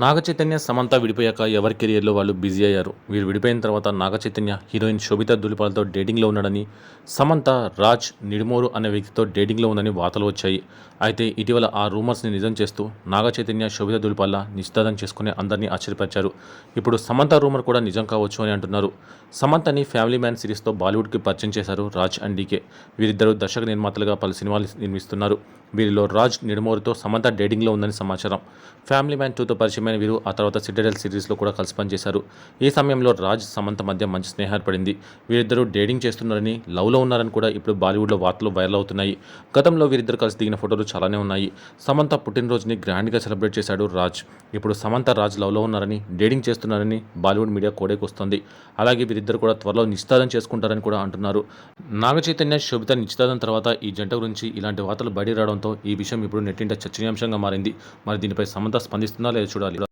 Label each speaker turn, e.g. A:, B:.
A: నాగచైతన్య సమంత విడిపోయాక ఎవరి కెరియర్లో వాళ్ళు బిజీ అయ్యారు. వీరు విడిపోయిన తర్వాత నాగచైతన్య హీరోయిన్ శోభితా ధూళిపాలతో డేటింగ్లో ఉన్నాడని, సమంత రాజ్ నిడుమోరు అనే వ్యక్తితో డేటింగ్లో ఉందని వార్తలు వచ్చాయి. అయితే ఇటీవల ఆ రూమర్స్ని నిజం చేస్తూ నాగచైతన్య శోభితా ధూళిపాల నిశ్చితార్థం చేసుకుని అందరినీ ఆశ్చర్యపరిచారు. ఇప్పుడు సమంత రూమర్ కూడా నిజం కావచ్చు అని అంటున్నారు. సమంతని ఫ్యామిలీ మ్యాన్ సిరీస్తో బాలీవుడ్కి పరిచయం చేశారు రాజ్ అండ్ డీకే. వీరిద్దరూ దర్శక నిర్మాతలుగా పలు సినిమాలు నిర్మిస్తున్నారు. వీరిలో రాజ్ నిడుమోరుతో సమంత డేటింగ్లో ఉందని సమాచారం. ఫ్యామిలీ మ్యాన్ 2తో పరిచయమైన వీరు ఆ తర్వాత సిటడెల్ సిరీస్లో కూడా కలిసి పనిచేశారు. ఈ సమయంలో రాజ్ సమంత మధ్య మంచి స్నేహం ఏర్పడింది. వీరిద్దరూ డేటింగ్ చేస్తున్నారని, లవ్లో ఉన్నారని కూడా ఇప్పుడు బాలీవుడ్లో వార్తలు వైరల్ అవుతున్నాయి. గతంలో వీరిద్దరు కలిసి దిగిన ఫోటోలు చాలానే ఉన్నాయి. సమంత పుట్టినరోజుని గ్రాండ్గా సెలబ్రేట్ చేశాడు రాజ్. ఇప్పుడు సమంత రాజ్ లవ్లో ఉన్నారని, డేటింగ్ చేస్తున్నారని బాలీవుడ్ మీడియా కోడేకొస్తోంది. అలాగే వీరిద్దరు కూడా త్వరలో నిశ్చితార్థం చేసుకుంటారని కూడా అంటున్నారు. నాగచైతన్య శోభిత నిశ్చితార్థం తర్వాత ఈ జంట గురించి ఇలాంటి వార్తలు బయట రావడంతో ఈ విషయం ఇప్పుడు నెట్టింట చర్చనీయాంశంగా మారింది. మరి దీనిపై సమంత స్పందిస్తుందా లేదా చూడాలి.